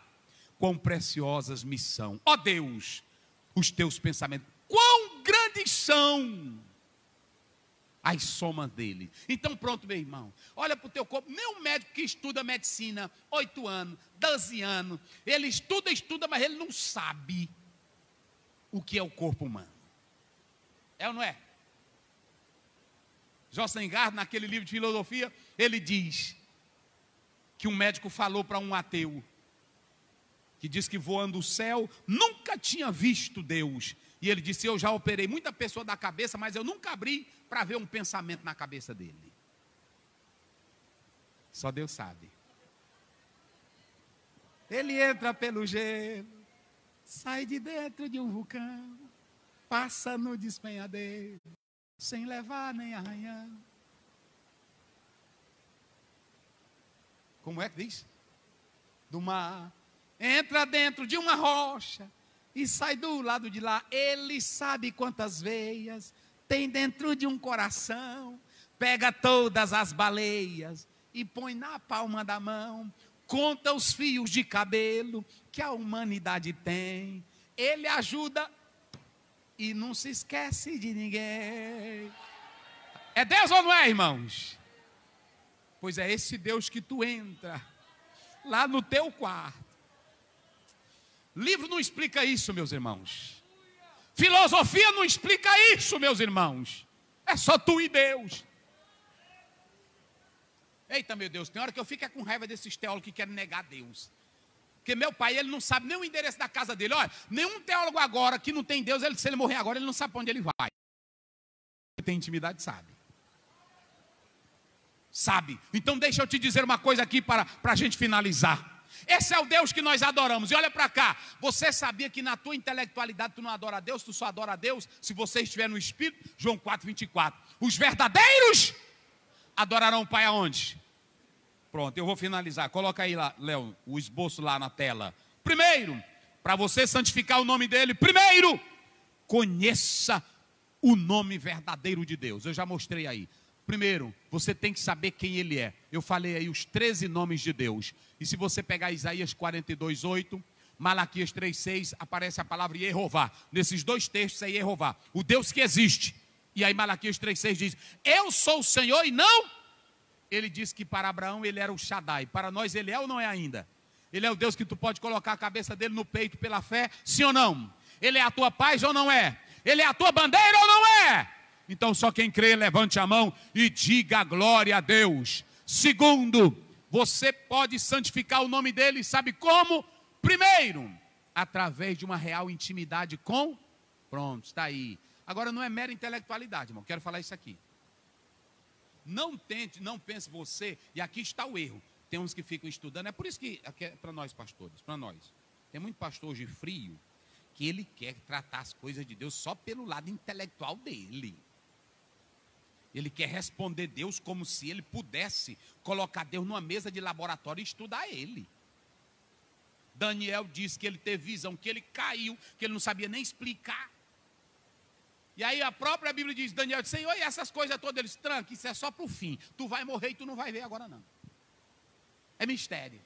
Quão preciosas me são, ó Deus, os teus pensamentos, quão grandes são as somas dele. Então pronto, meu irmão, olha para o teu corpo. Nem um médico que estuda medicina 8 anos, 12 anos, ele estuda, mas ele não sabe o que é o corpo humano. É ou não é? Jocelyn Gard, naquele livro de filosofia, ele diz que um médico falou para um ateu, que diz que voando o céu nunca tinha visto Deus. E ele disse: eu já operei muita pessoa da cabeça, mas eu nunca abri para ver um pensamento na cabeça dele. Só Deus sabe. Ele entra pelo gelo, sai de dentro de um vulcão, passa no despenhadeiro, sem levar nem arranhão. Como é que diz? Do mar. Entra dentro de uma rocha e sai do lado de lá. Ele sabe quantas veias tem dentro de um coração. Pega todas as baleias e põe na palma da mão. Conta os fios de cabelo que a humanidade tem. Ele ajuda e não se esquece de ninguém. É Deus ou não é, irmãos? Pois é esse Deus que tu entra lá no teu quarto. Livro não explica isso, meus irmãos. Filosofia não explica isso, meus irmãos. É só tu e Deus. Eita, meu Deus, tem hora que eu fico com raiva desses teólogos que querem negar Deus. Porque meu pai, ele não sabe nem o endereço da casa dele. Olha, nenhum teólogo agora que não tem Deus, se ele morrer agora, ele não sabe para onde ele vai. Quem tem intimidade sabe. Sabe? Então deixa eu te dizer uma coisa aqui para a gente finalizar. Esse é o Deus que nós adoramos. E olha para cá, você sabia que na tua intelectualidade tu não adora a Deus, tu só adora a Deus se você estiver no Espírito? João 4:24. Os verdadeiros adorarão o Pai aonde? Pronto, eu vou finalizar. Coloca aí, lá, Léo, o esboço lá na tela. Primeiro, para você santificar o nome dele, primeiro, conheça o nome verdadeiro de Deus. Eu já mostrei aí. Primeiro, você tem que saber quem ele é. Eu falei aí os 13 nomes de Deus. E se você pegar Isaías 42:8, Malaquias 3:6, aparece a palavra Jeová. Nesses dois textos é Jeová, o Deus que existe. E aí Malaquias 3:6 diz: eu sou o Senhor e não. Ele disse que para Abraão ele era o Shaddai. Para nós ele é ou não é ainda? Ele é o Deus que tu pode colocar a cabeça dele no peito pela fé, sim ou não? Ele é a tua paz ou não é? Ele é a tua bandeira ou não é? Então só quem crê, levante a mão e diga glória a Deus. Segundo, você pode santificar o nome dele, sabe como? Primeiro, através de uma real intimidade com... Pronto, está aí. Agora não é mera intelectualidade, irmão, quero falar isso aqui. Não tente, não pense você, e aqui está o erro. Tem uns que ficam estudando, é por isso que, aqui é para nós pastores, para nós. Tem muito pastor hoje frio, que ele quer tratar as coisas de Deus só pelo lado intelectual dele. Ele quer responder Deus como se ele pudesse colocar Deus numa mesa de laboratório e estudar ele. Daniel disse que ele teve visão, que ele caiu, que ele não sabia nem explicar. E aí a própria Bíblia diz, Daniel disse, Senhor, e essas coisas todas, eles trancam, isso é só para o fim. Tu vai morrer e tu não vai ver agora não. É mistério.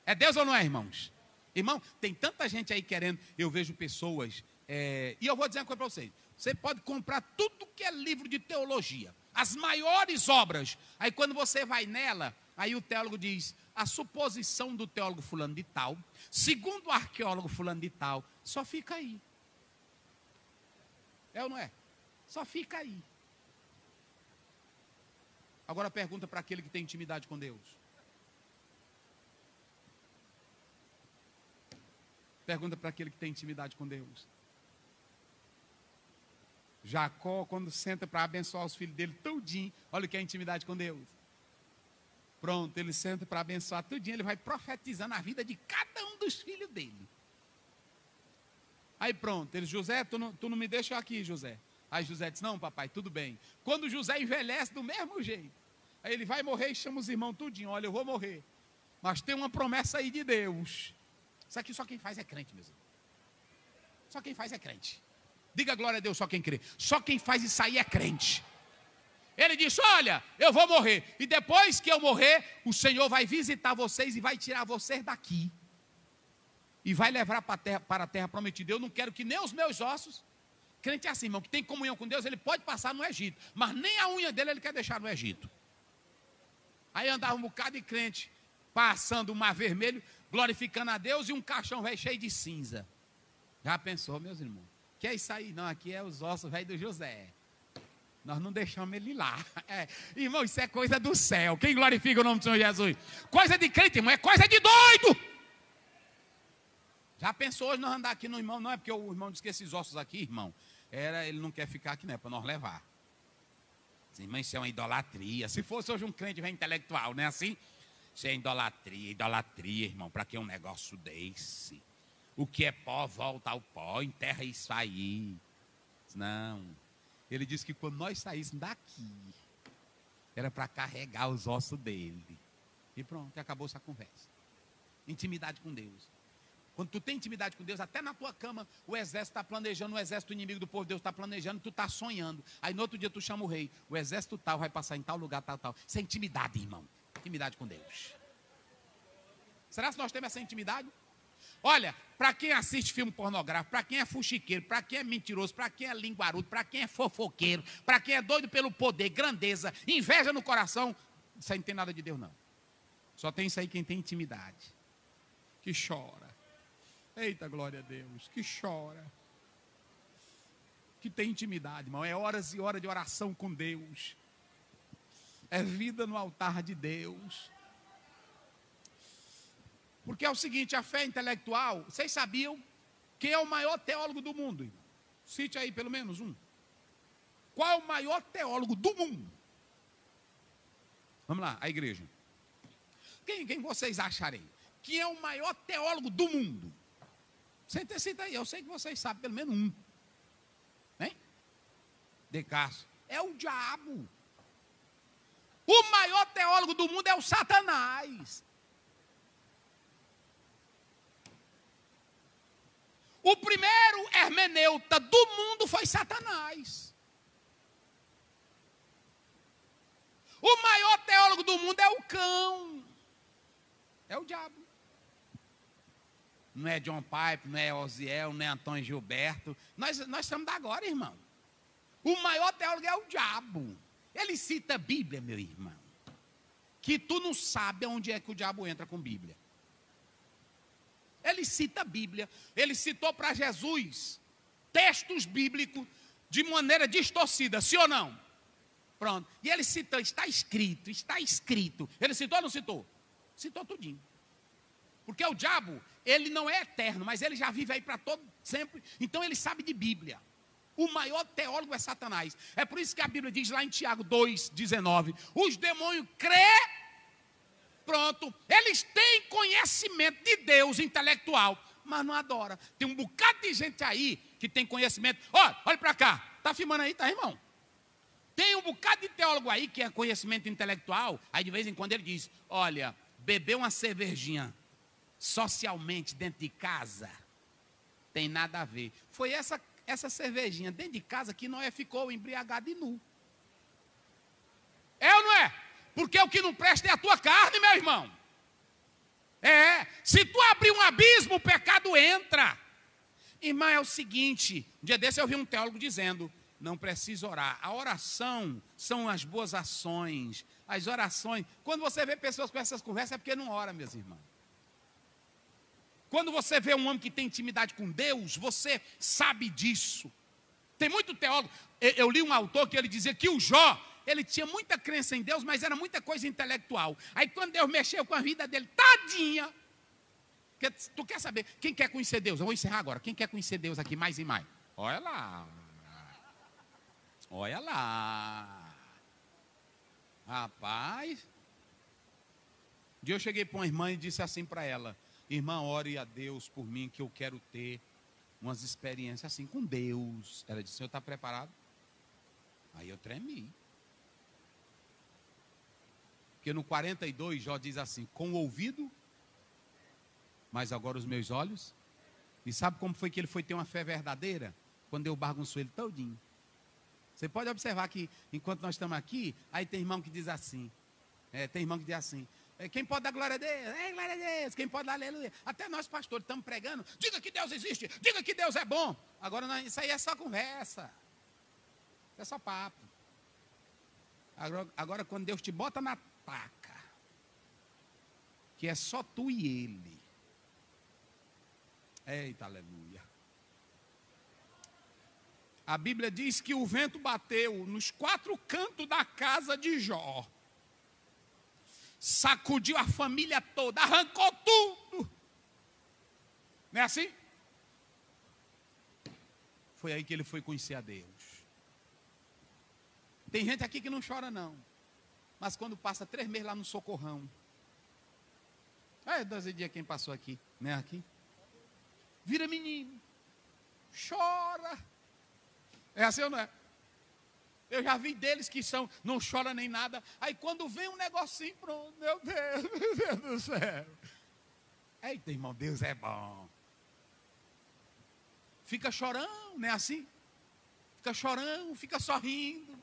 É Deus ou não é, irmãos? Irmão, tem tanta gente aí querendo, eu vejo pessoas, e eu vou dizer uma coisa para vocês. Você pode comprar tudo que é livro de teologia, as maiores obras. Aí quando você vai nela, aí o teólogo diz, a suposição do teólogo fulano de tal, segundo o arqueólogo fulano de tal, só fica aí. É ou não é? Só fica aí. Agora pergunta para aquele que tem intimidade com Deus. Pergunta para aquele que tem intimidade com Deus. Jacó, quando senta para abençoar os filhos dele tudinho, olha o que é intimidade com Deus. Pronto, ele senta para abençoar tudinho, ele vai profetizando a vida de cada um dos filhos dele. Aí pronto, ele, José, tu não me deixa aqui, José. Aí José disse, não papai, tudo bem. Quando José envelhece do mesmo jeito, Aí ele vai morrer e chama os irmãos tudinho. Olha, eu vou morrer. Mas tem uma promessa aí de Deus. Isso aqui só quem faz é crente, meus irmãos. Só quem faz é crente. Diga glória a Deus, só quem crê. Só quem faz isso aí é crente. Ele disse, olha, eu vou morrer. E depois que eu morrer, o Senhor vai visitar vocês e vai tirar vocês daqui. E vai levar para a terra prometida. Eu não quero que nem os meus ossos. Crente é assim, irmão, que tem comunhão com Deus, ele pode passar no Egito. Mas nem a unha dele ele quer deixar no Egito. Aí andava um bocado de crente, passando o mar vermelho, glorificando a Deus, e um caixão velho cheio de cinza. Já pensou, meus irmãos? Que é isso aí? Não, aqui é os ossos velhos do José. Nós não deixamos ele lá. Irmão, isso é coisa do céu. Quem glorifica o nome do Senhor Jesus? Coisa de crente, irmão, é coisa de doido. Já pensou hoje nós andar aqui no irmão? Não é porque o irmão disse que esses ossos aqui, irmão, ele não quer ficar aqui, não é para nós levar. Irmão, isso é uma idolatria. Se fosse hoje um crente bem intelectual, não é assim? Isso é idolatria, irmão. Para que um negócio desse? O que é pó, volta ao pó, enterra isso aí. Não. Ele disse que quando nós saíssemos daqui, era para carregar os ossos dele. E pronto, acabou essa conversa. Intimidade com Deus. Quando tu tem intimidade com Deus, até na tua cama, o exército está planejando, o exército inimigo do povo de Deus está planejando, tu está sonhando. Aí no outro dia tu chama o rei, o exército tal vai passar em tal lugar, tal. Isso é intimidade, irmão. Intimidade com Deus. Será que nós temos essa intimidade? Olha, para quem assiste filme pornográfico, para quem é fuxiqueiro, para quem é mentiroso, para quem é linguarudo, para quem é fofoqueiro, para quem é doido pelo poder, grandeza, inveja no coração, isso aí não tem nada de Deus, não. Só tem isso aí quem tem intimidade. Que chora. Eita, glória a Deus, que chora. Que tem intimidade, irmão. É horas e horas de oração com Deus. É vida no altar de Deus. Porque é o seguinte, a fé intelectual, vocês sabiam quem é o maior teólogo do mundo? Irmão? Cite aí pelo menos um. Qual é o maior teólogo do mundo? Vamos lá, a igreja. Quem vocês acharem? Quem é o maior teólogo do mundo? Cita aí, eu sei que vocês sabem pelo menos um. Hein? Descartes. É o diabo. O maior teólogo do mundo é o Satanás. O primeiro hermeneuta do mundo foi Satanás. O maior teólogo do mundo é o cão. É o diabo. Não é John Piper, não é Osiel, não é Antônio Gilberto. Nós estamos da agora, irmão. O maior teólogo é o diabo. Ele cita a Bíblia, meu irmão. Que tu não sabe onde é que o diabo entra com Bíblia. Ele cita a Bíblia. Ele citou para Jesus textos bíblicos de maneira distorcida, sim ou não? Pronto. E ele citou, está escrito. Ele citou ou não citou? Citou tudinho. Porque o diabo, ele não é eterno, mas ele já vive aí para todo sempre. Então ele sabe de Bíblia. O maior teólogo é Satanás. É por isso que a Bíblia diz lá em Tiago 2,19: os demônios crê. Pronto, eles têm conhecimento de Deus intelectual, mas não adora. Tem um bocado de gente aí que tem conhecimento. Olha para cá, tá filmando aí, tá, irmão? Tem um bocado de teólogo aí que é conhecimento intelectual. Aí de vez em quando ele diz: olha, beber uma cervejinha socialmente dentro de casa tem nada a ver. Foi essa cervejinha dentro de casa que Noé ficou embriagado e nu. É ou não é? Porque o que não presta é a tua carne, meu irmão. Se tu abrir um abismo, o pecado entra. Irmão, é o seguinte, um dia desse eu vi um teólogo dizendo: não precisa orar. A oração são as boas ações. As orações, quando você vê pessoas com essas conversas, é porque não ora, meus irmãos. Quando você vê um homem que tem intimidade com Deus, você sabe disso. Tem muito teólogo. Eu li um autor que ele dizia que o Jó, ele tinha muita crença em Deus, mas era muita coisa intelectual. Aí quando Deus mexeu com a vida dele, tadinha. Tu quer saber, quem quer conhecer Deus? Eu vou encerrar agora. Quem quer conhecer Deus aqui mais e mais? Olha lá. Olha lá. Rapaz. Um dia eu cheguei para uma irmã e disse assim para ela: irmã, ore a Deus por mim, que eu quero ter umas experiências assim com Deus. Ela disse: o senhor está preparado? Aí eu tremi. Porque no 42, Jó diz assim: com o ouvido, mas agora os meus olhos. E sabe como foi que ele foi ter uma fé verdadeira? Quando eu bagunçou ele todinho. Você pode observar que, enquanto nós estamos aqui, aí tem irmão que diz assim, quem pode dar glória a Deus? Glória a Deus. Quem pode dar aleluia? Até nós, pastores, estamos pregando, diga que Deus existe, diga que Deus é bom. Agora, isso aí é só conversa, é só papo. Agora, quando Deus te bota na taca, que é só tu e ele, eita, aleluia. A Bíblia diz que o vento bateu nos 4 cantos da casa de Jó, sacudiu a família toda, arrancou tudo. Não é assim? Foi aí que ele foi conhecer a Deus. Tem gente aqui que não chora não, mas quando passa 3 meses lá no Socorrão, 12 dias quem passou aqui, né, aqui, vira menino, chora. É assim ou não é? Eu já vi deles que não choram nem nada. Aí quando vem um negocinho, pronto, meu Deus do céu. Eita, irmão, Deus é bom. Fica chorando, não é assim? Fica chorando, fica sorrindo.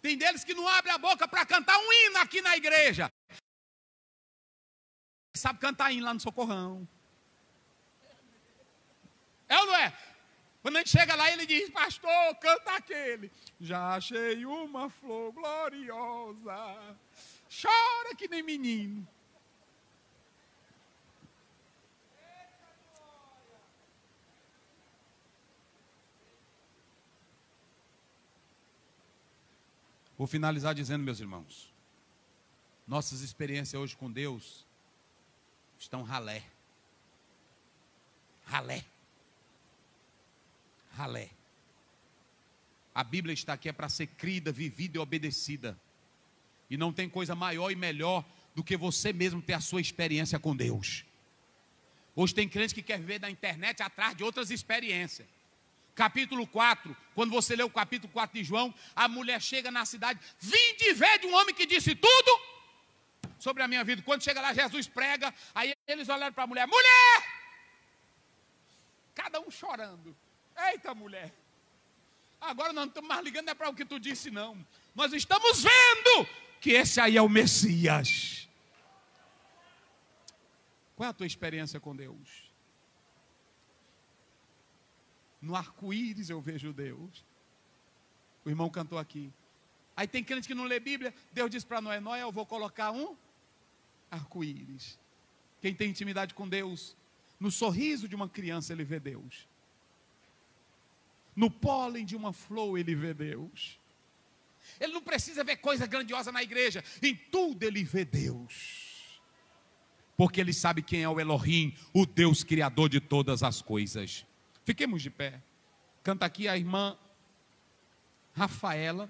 Tem deles que não abrem a boca para cantar um hino aqui na igreja. Sabe cantar hino lá no Socorrão. É ou não é? Quando a gente chega lá, ele diz: pastor, canta aquele. Já achei uma flor gloriosa. Chora que nem menino. Vou finalizar dizendo, meus irmãos, nossas experiências hoje com Deus estão ralé. Ralé. Ralé. A Bíblia está aqui para ser crida, vivida e obedecida. E não tem coisa maior e melhor do que você mesmo ter a sua experiência com Deus. Hoje tem crente que quer viver na internet atrás de outras experiências. Capítulo 4, quando você lê o capítulo 4 de João, a mulher chega na cidade, vinde ver de um homem que disse tudo sobre a minha vida. Quando chega lá, Jesus prega, aí eles olharam para a mulher: mulher! Cada um chorando. Eita, mulher, agora nós não estamos mais ligando, não é para o que tu disse não. Nós estamos vendo que esse aí é o Messias. Qual é a tua experiência com Deus? No arco-íris eu vejo Deus. O irmão cantou aqui. Aí tem crente que não lê Bíblia. Deus disse para Noé: Noé, eu vou colocar um arco-íris. Quem tem intimidade com Deus, no sorriso de uma criança ele vê Deus. No pólen de uma flor ele vê Deus. Ele não precisa ver coisa grandiosa na igreja. Em tudo ele vê Deus. Porque ele sabe quem é o Elohim, o Deus criador de todas as coisas. Fiquemos de pé. Canta aqui a irmã Rafaela.